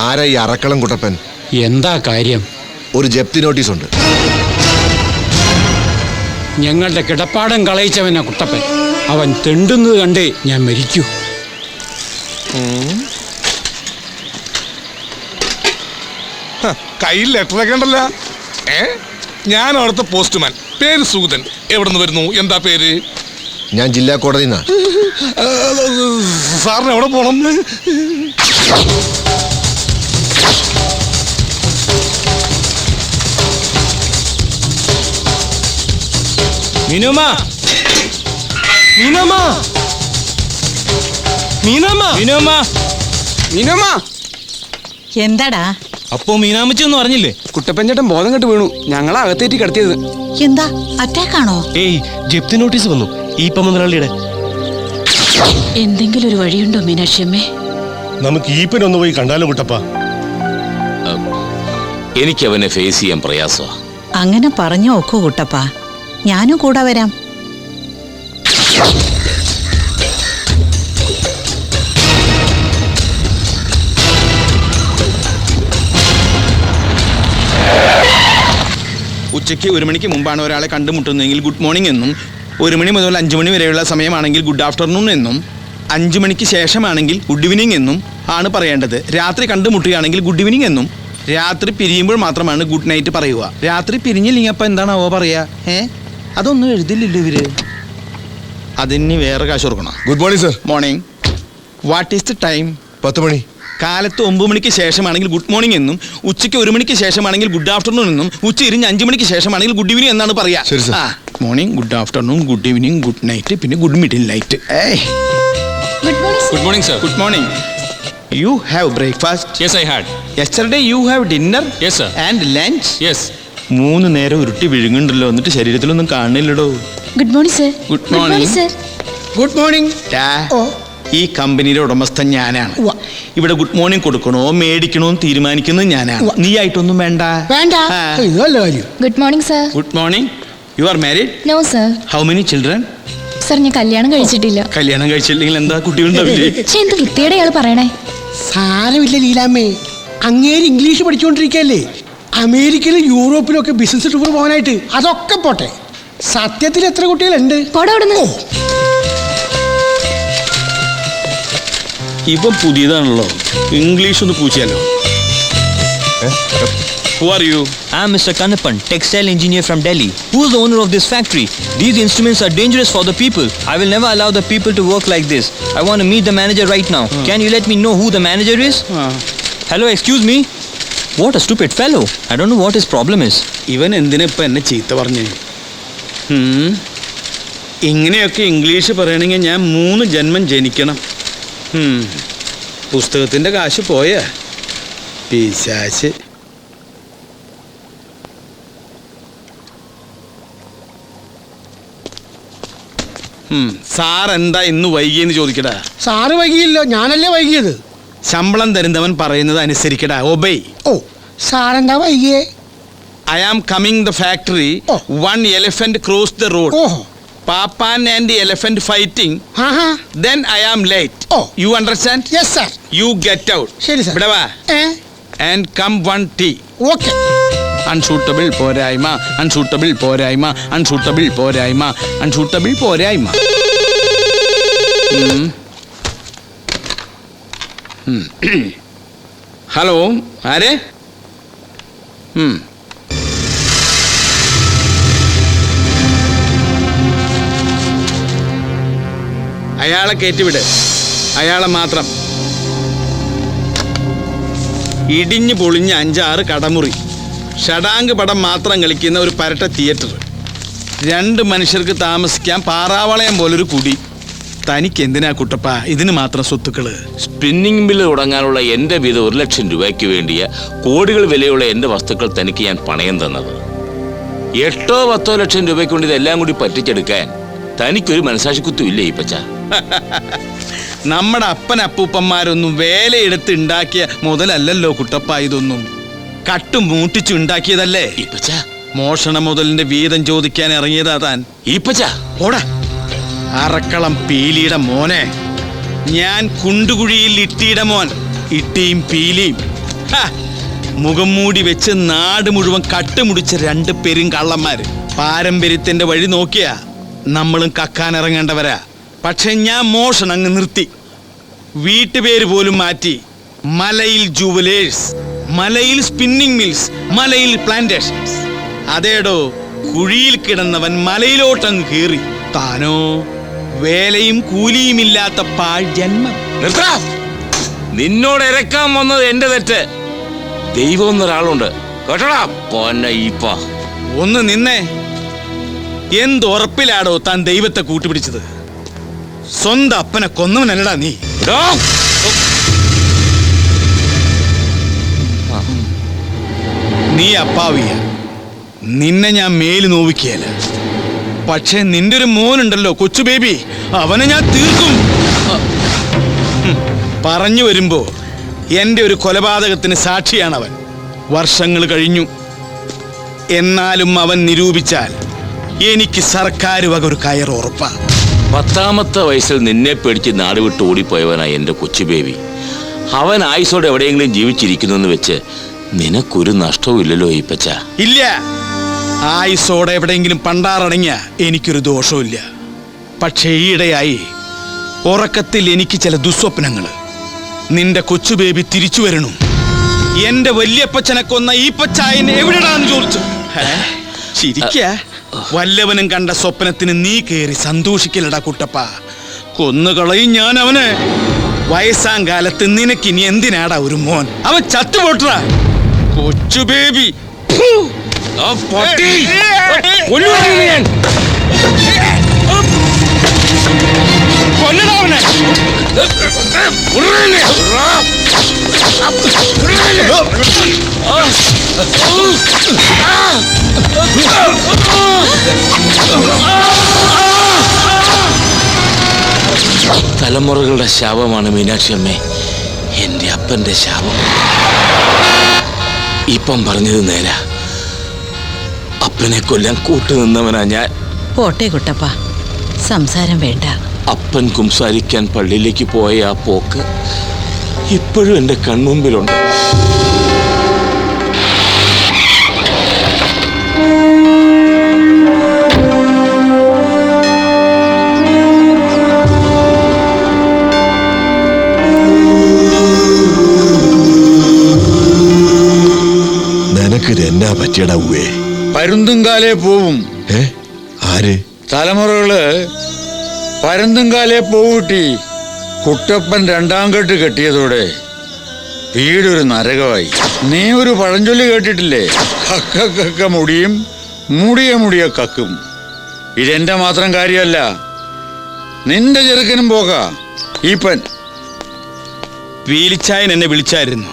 ആരാ ഈ അറക്കളം കുട്ടപ്പൻ? എന്താ കാര്യം? ഒരു ജപ്തി നോട്ടീസ് ഉണ്ട്. ഞങ്ങളുടെ കിടപ്പാടം കളയിച്ചവനാ കുട്ടപ്പൻ. അവൻ തെണ്ടുന്നത് കണ്ടേ ഞാൻ മരിക്കൂ. കയ്യിൽ ലെറ്ററൊക്കെ ഉണ്ടല്ലോ. ഞാൻ അവിടുത്തെ പോസ്റ്റ്മാൻ. പേര് സുഗതൻ. എവിടെ നിന്ന് വരുന്നു? എന്താ പേര്? ഞാൻ ജില്ലാ കോടതി. സാറിന് എവിടെ പോണം? മീനമ്മ, മീനമ്മ, മീനമ്മ, മീനമ്മ, മീനമ്മ. എന്താടാ? അപ്പോ മീനാമ്മച്ചി ഒന്നും അറിഞ്ഞില്ലേ? കുട്ടപ്പൻ ചേട്ടൻ ബോധം കെട്ട് വീണു. ഞങ്ങളെ അകത്തേറ്റി കിടത്തിയത്. എന്താ അറ്റാക്കാണോ? ഏയ്, ജപ്തി നോട്ടീസ് വന്നു. ഈ മുതലാളിയുടെ. എന്തെങ്കിലും ഒരു വഴിയുണ്ടോ മീനാക്ഷിയമ്മേ? നമുക്ക് ഈപ്പനൊന്ന് പോയി കണ്ടാലോ കുട്ടപ്പ? എനിക്ക് അവനെ ഫേസ് ചെയ്യാൻ പ്രയാസമാ. അങ്ങനെ പറഞ്ഞു നോക്കൂ കുട്ടപ്പ, ഞാനും കൂടെ വരാം. ഉച്ചയ്ക്ക് 1 മണിക്ക് മുമ്പാണ് ഒരാളെ കണ്ടുമുട്ടുന്നതെങ്കിൽ ഗുഡ് മോർണിംഗ് എന്നും, 1 മണി മുതൽ 5 മണി വരെയുള്ള സമയമാണെങ്കിൽ ഗുഡ് ആഫ്റ്റർനൂൺ എന്നും, 5 മണിക്ക് ശേഷമാണെങ്കിൽ ഗുഡ് ഈവനിങ് എന്നും ആണ് പറയേണ്ടത്. രാത്രി കണ്ടുമുട്ടുകയാണെങ്കിൽ ഗുഡ് ഈവനിങ് എന്നും, രാത്രി പിരിയുമ്പോൾ മാത്രമാണ് ഗുഡ് നൈറ്റ് പറയുക. രാത്രി പിരിഞ്ഞില്ലെങ്കിൽ അപ്പം എന്താണാവോ പറയാ? അതൊന്നും എഴുതില്ലല്ലോ ഇവര്. അതിന് വേറെ കാശ് കൊടുക്കണം. Good morning sir. Morning. What is the time? 10 മണി. കാലത്ത് 9 മണിക്ക് ശേഷമാണെങ്കിൽ ഗുഡ് മോർണിംഗ് എന്നും, ഉച്ചയ്ക്ക് 1 മണിക്ക് ശേഷമാണെങ്കിൽ ഗുഡ് ആഫ്റ്റർനൂൺ എന്നും, ഉച്ച ഇരിഞ്ഞ് 5 മണിക്ക് ശേഷമാണെങ്കിൽ ഗുഡ് ഈവനിങ് എന്നാണ് പറയാ. Morning, good afternoon, good evening, good night, പിന്നെ good middle night. Good morning sir. Good morning. You have breakfast? Yes, I had. Yesterday you have dinner? Yes, sir. And lunch? Yes. 3 നേരം ഉരുട്ടി വിഴുങ്ങുണ്ടല്ലോ, എന്നിട്ട് ശരീരത്തിലൊന്നും കാണില്ലടോ. Good morning sir. Good morning sir. Good morning. ഈ കമ്പനിയുടെ ഉടമസ്ഥൻ ഞാനാണ്. ഇവിടെ ഗുഡ് മോർണിംഗ് കൊടുക്കണോ മേടിക്കണോ എന്ന് തീരുമാനിക്കുന്നത് ഞാനാണ്. നീ ആയിട്ടൊന്നും വേണ്ട. വേണ്ട. ഇത് നല്ല കാര്യം. Good morning sir. Good morning. You are married? No sir. How many children? Sir, ഞാൻ കല്യാണം കഴിച്ചിട്ടില്ല. കല്യാണം കഴിച്ചില്ലെങ്കിൽ എന്താ കുട്ടികളുണ്ടാവില്ലേ? എന്ത് വൃത്തിയുടെ ആള് പറയണേ. സാരമില്ല ലീലാമ്മേ, അങ്ങേര് ഇംഗ്ലീഷ് പഠിച്ചുകൊണ്ടിരിക്കല്ലേ. അമേരിക്കയിലും യൂറോപ്പിലും ഒക്കെ ബിസിനസ് ടൂർ പോകാനായിട്ട്. അതൊക്കെ പോട്ടെ, സത്യത്തിൽ എത്ര കുട്ടികളുണ്ട്? ഇപ്പം പുതിയതാണല്ലോ, ഇംഗ്ലീഷ് ഒന്ന് പൂച്ചാലോ. Who are you? I am Mr. Kanappan, textile engineer from Delhi. Who is the owner of this factory? These instruments are dangerous for the people. I will never allow the people to work like this. I want to meet the manager right now. Can you let me know who the manager is? Hello, excuse me. What a stupid fellow. I don't know what his problem is. ഇവൻ എന്തിനാ ഇപ്പം എന്നെ ചീത്ത പറഞ്ഞേ? ഇങ്ങനെയൊക്കെ English പറയണമെങ്കിൽ ഞാൻ 3 ജന്മം ജനിക്കണം. പുസ്തകത്തിൻ്റെ കാശ് പോയ പിശാച്. സാർ എന്താ ഇന്ന് വൈകിയെന്ന് ചോദിക്കടാ. സാറ് വൈകിയില്ലോ, ഞാനല്ലേ വൈകിയത്. ശമ്പളം തരുന്നവൻ പറയുന്നത് അനുസരിക്കടാ. ഒബൈ. ഓ, സാറെന്താ വൈകിയേ? I am coming the factory. One elephant crossed the road. Papan and the elephant fighting. Then I am late. You understand? Yes sir. You get out. ശരി സർ. ഇവിടെ വാ. And come 1 tea. Okay. Unsuitable പോരായ്മ, unsuitable പോരായ്മ, unsuitable പോരായ്മ, unsuitable പോരായ്മ. Hello, ആരെ? അയാളെ കയറ്റിവിട്, അയാളെ മാത്രം. ഇടിഞ്ഞു പൊളിഞ്ഞ് 5-6 കടമുറി, ഷടാങ്ക് പടം മാത്രം കളിക്കുന്ന ഒരു പരട്ട തിയേറ്റർ, 2 മനുഷ്യർക്ക് താമസിക്കാൻ പാറാവളയം പോലൊരു കുടി. തനിക്ക് എന്തിനാ കുട്ടപ്പ ഇതിന് മാത്രം സ്വത്തുക്കള്? സ്പിന്നിംഗ് മില്ല് തുടങ്ങാനുള്ള എൻ്റെ വീതം 1 ലക്ഷം രൂപയ്ക്ക് വേണ്ടിയ കോടികൾ വിലയുള്ള എൻ്റെ വസ്തുക്കൾ തനിക്ക് ഞാൻ പണയം തന്നത്. 8-10 ലക്ഷം രൂപയ്ക്ക് കൊണ്ട് ഇതെല്ലാം കൂടി പറ്റിച്ചെടുക്കാൻ തനിക്കൊരു മനസാക്ഷിക്കുത്തുമില്ലേ ഈ പച്ച? നമ്മുടെ അപ്പനപ്പൂപ്പന്മാരൊന്നും വേലയെടുത്ത് ഉണ്ടാക്കിയ മുതലല്ലല്ലോ കുട്ടപ്പ ഇതൊന്നും. കട്ടും മൂട്ടിച്ചുണ്ടാക്കിയതല്ലേ ഈ പച്ച? മോഷണ മുതലിന്റെ വീതം ചോദിക്കാൻ ഇറങ്ങിയതാ താൻ. ഈ പച്ച ഓടാ, അറക്കളം പീലിയുടെ മോനെ. ഞാൻ കുണ്ടുകുഴിയിൽ ഇട്ടിയുടെ മോൻ. ഇട്ടിയും പീലിയും മുഖം മൂടി വെച്ച് നാട് മുഴുവൻ കട്ടുമുടിച്ച രണ്ട് പെരുങ്കള്ളന്മാര്. പാരമ്പര്യത്തിന്റെ വഴി നോക്കിയാ നമ്മളും കക്കാനിറങ്ങേണ്ടവരാ. പക്ഷെ ഞാൻ മോഷണം അങ്ങ് നിർത്തി. വീട്ടുപേര് പോലും മാറ്റി. മലയിൽ ജുവലേഴ്സ്, മലയിൽ സ്പിന്നിങ് മിൽസ്, മലയിൽ പ്ലാന്റേഷൻസ്. അതേടോ, കുഴിയിൽ കിടന്നവൻ മലയിലോട്ടങ്ങ് കയറി. താനോ വേലയും കൂലിയുമില്ലാത്ത പാഴ് ജന്മം. നിർത്താ. നിന്നോട് ഇറക്കാൻ വന്നത് എന്റെ തെറ്റ്. ദൈവം എന്നൊരാളുണ്ട് കേട്ടോടാ പൊന്ന ഈപ്പ. ഒന്ന് നിന്നേ. എന്തുറപ്പിലാടോ താൻ ദൈവത്തെ കൂട്ടുപിടിച്ചത്? സ്വന്തം അപ്പനെ കൊന്നവനല്ലടാ നീ. നീ അപ്പാവിയ. നിന്നെ ഞാൻ മേല് നോവിക്കുകയല്ല. പക്ഷെ നിന്റെ ഒരു മോനുണ്ടല്ലോ, കൊച്ചു ബേബി, അവനെ ഞാൻ തീർക്കും. പറഞ്ഞു വരുമ്പോ എന്റെ ഒരു കൊലപാതകത്തിന് സാക്ഷിയാണവൻ. വർഷങ്ങൾ കഴിഞ്ഞു. എന്നാലും അവൻ നിരൂപിച്ചാൽ എനിക്ക് സർക്കാർ വക ഒരു കയർ ഉറപ്പാ. 10ാമത്തെ വയസ്സിൽ നിന്നെ പേടിച്ച് നാട് വിട്ട് ഓടിപ്പോയവനായി എൻ്റെ കൊച്ചു ബേബി. അവൻ ആയുസോടെ എവിടെയെങ്കിലും ജീവിച്ചിരിക്കുന്നെന്ന് വെച്ച് നിനക്കൊരു നഷ്ടവും ഇല്ലല്ലോ ഈപ്പച്ച. ഇല്ല, ആയുസോടെ എവിടെയെങ്കിലും പണ്ടാറടങ്ങിയ എനിക്കൊരു ദോഷവും ഇല്ല. പക്ഷേ ഈയിടെയായി ഉറക്കത്തിൽ എനിക്ക് ചില ദുസ്വപ്നങ്ങൾ. നിന്റെ കൊച്ചു ബേബി തിരിച്ചു വരണു. എന്റെ വല്യപ്പച്ചനെ കൊന്ന ഈപ്പച്ചായൻ എവിടെയാണെന്ന് ചോദിച്ചു. ചിരിക്ക. വല്ലവനും കണ്ട സ്വപ്നത്തിന് നീ കേറി സന്തോഷിക്കലടാ കുട്ടപ്പ. കൊന്നുകളയും ഞാൻ അവന്. വയസ്സാം കാലത്ത് നിനക്കിനി എന്തിനാടാ ഒരു മോൻ? അവൻ ചത്തുപോട്ടാ കൊച്ചു ബേബി. കൊല്ലടാ അവനെ. തലമുറകളുടെ ശാപമാണ് മീനാക്ഷി അമ്മേ എൻ്റെ അപ്പൻ്റെ ശാപം. ഇപ്പം പറഞ്ഞത് നേരാ. അപ്പനെ കൊല്ലാൻ കൂട്ടുനിന്നവനാ ഞാൻ. പോട്ടെ കുട്ടപ്പ, സംസാരം വേണ്ട. അപ്പൻ കുംസാരിക്കാൻ പള്ളിയിലേക്ക് പോയ ആ പോക്ക് ഇപ്പോഴും എൻ്റെ കൺമുമ്പിലുണ്ട്. നിനക്കിത് എന്നാ പറ്റിയടാ ഉവേ? പരുന്തുംകാലേ പോവും. ആര്? തലമുറകള് പരുന്തുംകാലേ പോവൂട്ടി. കുട്ടപ്പൻ 2ാം കെട്ട് കെട്ടിയതോടെ വീടൊരു നരകമായി. നീ ഒരു പഴഞ്ചൊല്ലി കേട്ടിട്ടില്ലേ? കക്ക കക്ക മുടിയും, മുടിയ മുടിയ കക്കും. ഇതെന്റെ മാത്രം കാര്യമല്ല, നിന്റെ ചെറുക്കനും പോകാ ഈപ്പൻ. വീലിച്ചായൻ എന്നെ വിളിച്ചായിരുന്നു.